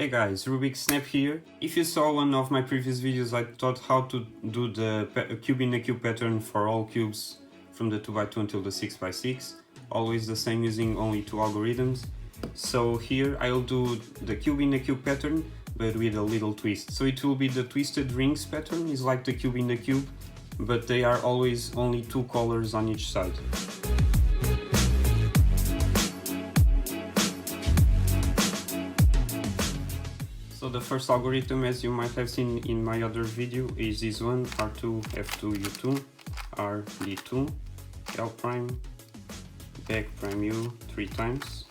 Hey guys, Rubik'Snap here. If you saw one of my previous videos, I taught how to do the cube in a cube pattern for all cubes from the 2x2 until the 6x6. Always the same, using only two algorithms. So here I'll do the cube in a cube pattern, but with a little twist. So it will be the twisted rings pattern. It's like the cube in the cube, but they are always only two colors on each side. So the first algorithm, as you might have seen in my other video, is this one: R2, F2, U2, R, D2, L prime, back prime U 3 times,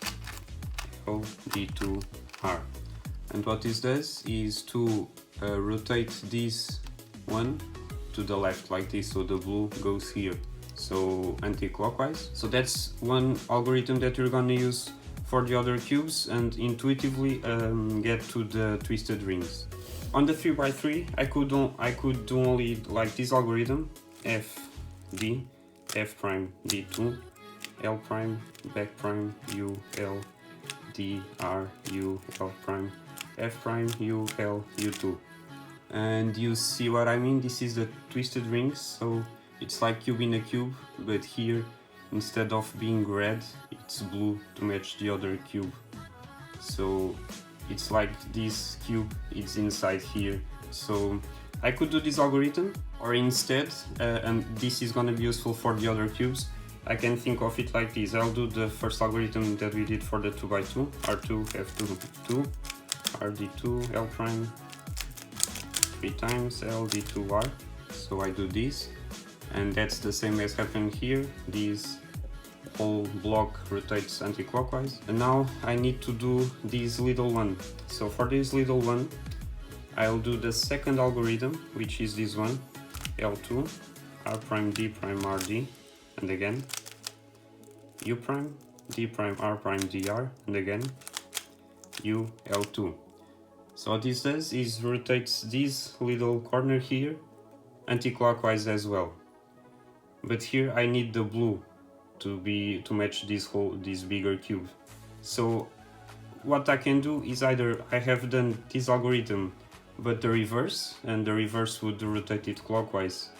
O, D2, R. And what this does is to rotate this one to the left like this, so the blue goes here, so anti-clockwise. So that's one algorithm that you're gonna use for the other cubes and intuitively get to the twisted rings. On the 3x3 I could do only like this algorithm: F, D, F prime, D2, L prime, back prime, U, L, D, R, U, L prime, F prime, U, L, U2. And you see what I mean? This is the twisted rings, so it's like cube in a cube, but here instead of being red, it's blue to match the other cube. So it's like this cube, it's inside here. So I could do this algorithm, or instead, and this is gonna be useful for the other cubes, I can think of it like this. I'll do the first algorithm that we did for the 2x2, R2, F2, 2, RD2, L prime, 3 times, L, D2, R. So I do this, and that's the same as happened here. This whole block rotates anti-clockwise. And now I need to do this little one. So for this little one, I'll do the second algorithm, which is this one: L2, R prime, D prime, R, D, and again U prime, D prime, R prime, DR, and again U, L2. So what this does is rotates this little corner here anti-clockwise as well. But here I need the blue to match this bigger cube. So what I can do is either I have done this algorithm but the reverse, and the reverse would rotate it clockwise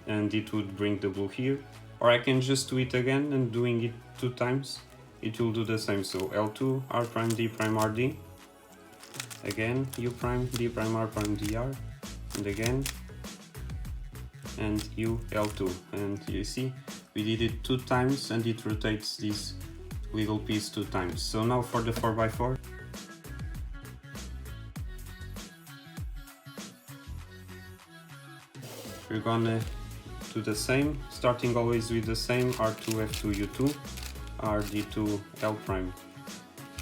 and it would bring the blue here, or I can just do it again, and doing it 2 times it will do the same. So L2, R prime, D prime, R, D, again U prime, D prime, R prime, DR, and again, and U, L2. And you see, we did it 2 times and it rotates this little piece 2 times. So now for the 4x4, we're gonna do the same, starting always with the same: R2, F2, U2, R, D2, L prime,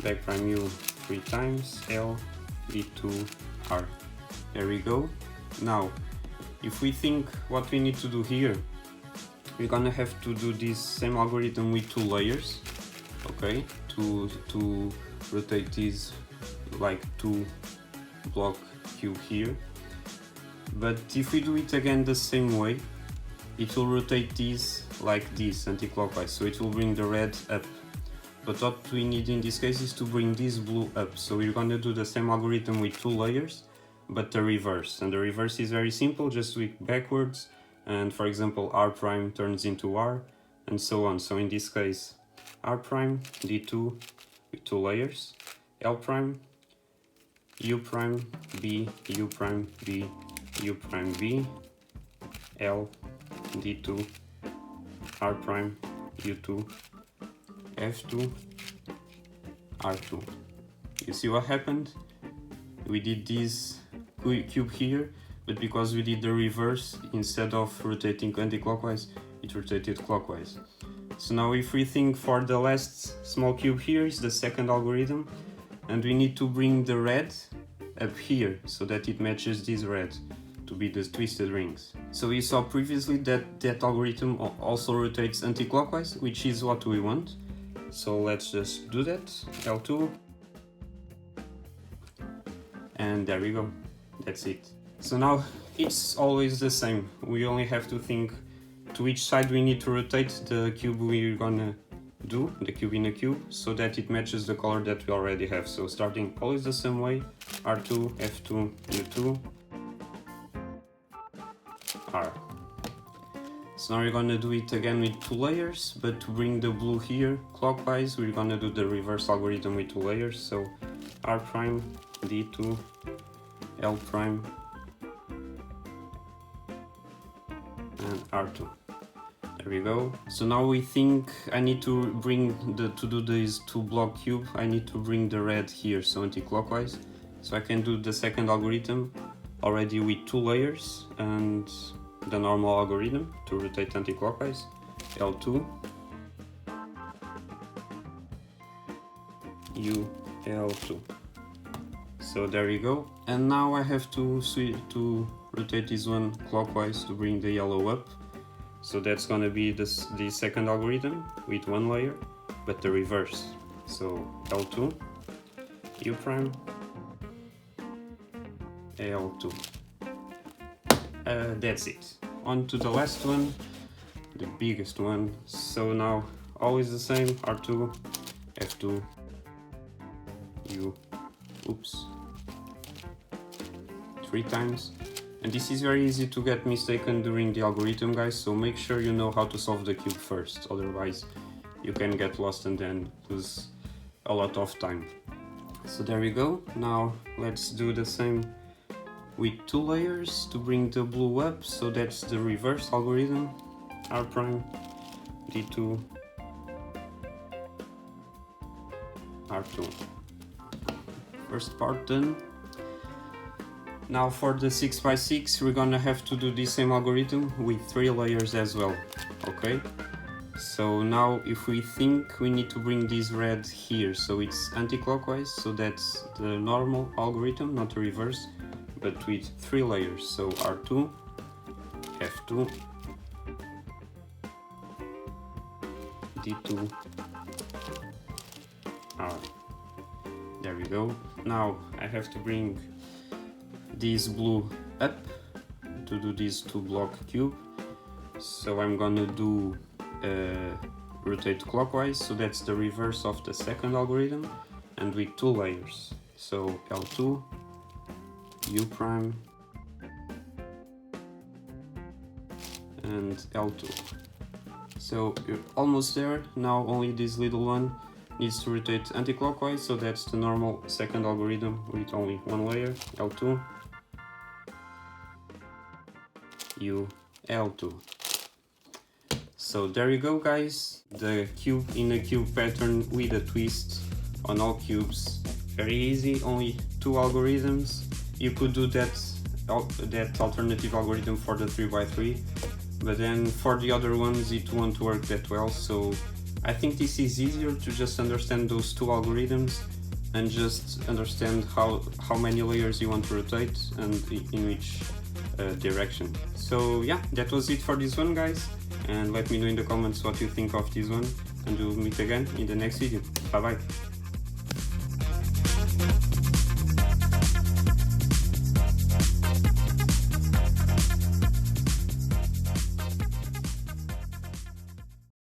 back prime U 3 times, L, D2, R. There we go. Now if we think what we need to do here, we're gonna have to do this same algorithm with 2 layers, okay, to rotate this like 2 block cube here. But if we do it again the same way, it will rotate this like this anti-clockwise, so it will bring the red up. But what we need in this case is to bring this blue up. So we're gonna do the same algorithm with 2 layers, but the reverse. And the reverse is very simple, just do it backwards. And for example, R prime turns into R, and so on. So in this case, R prime, D2 with 2 layers, L prime, U prime, B, U prime, B, U prime, B, L, D2, R prime, U2, F2, R2. You see what happened? We did this cube here, but because we did the reverse, instead of rotating anti-clockwise, it rotated clockwise. So now if we think for the last small cube here is the second algorithm, and we need to bring the red up here so that it matches this red to be the twisted rings. So we saw previously that that algorithm also rotates anti-clockwise, which is what we want. So let's just do that. L2, and there we go. That's it. So now it's always the same. We only have to think to which side we need to rotate the cube we're gonna do the cube in a cube so that it matches the color that we already have. So starting always the same way, R2, F2, U2, R. So now we're gonna do it again with 2 layers, but to bring the blue here clockwise, we're gonna do the reverse algorithm with 2 layers. So R prime, D2, L prime, and R2. There we go. So now we think I need to to do this 2 block cube, I need to bring the red here, so anti-clockwise. So I can do the second algorithm already with 2 layers and the normal algorithm to rotate anti-clockwise, L2, U, L2. So there you go. And now I have to rotate this one clockwise to bring the yellow up. So that's gonna be the second algorithm with 1 layer, but the reverse. So L2, U prime, L2. That's it. On to the last one, the biggest one. So now always the same, R2, F2, U, oops, 3 times. And this is very easy to get mistaken during the algorithm, guys, so make sure you know how to solve the cube first, otherwise you can get lost and then lose a lot of time. So there we go. Now let's do the same with 2 layers to bring the blue up, so that's the reverse algorithm, R prime, D2, R2. First part done. Now for the 6x6 we're gonna have to do the same algorithm with 3 layers as well, okay? So now if we think we need to bring this red here, so it's anti-clockwise, so that's the normal algorithm, not the reverse, but with 3 layers, so R2, F2, D2, R. There we go. Now I have to bring this blue up to do this 2 block cube. So I'm gonna do rotate clockwise, so that's the reverse of the second algorithm, and with 2 layers. So L2, U prime, and L2. So you're almost there. Now only this little one needs to rotate anti-clockwise, so that's the normal second algorithm with only 1 layer, L2, U, L2. So there you go, guys, the cube in a cube pattern with a twist on all cubes. Very easy, only 2 algorithms. You could do that alternative algorithm for the 3x3, but then for the other ones it won't work that well, so I think this is easier to just understand those 2 algorithms and just understand how many layers you want to rotate and in which direction. So yeah, that was it for this one, guys, and let me know in the comments what you think of this one, and we'll meet again in the next video. Bye bye.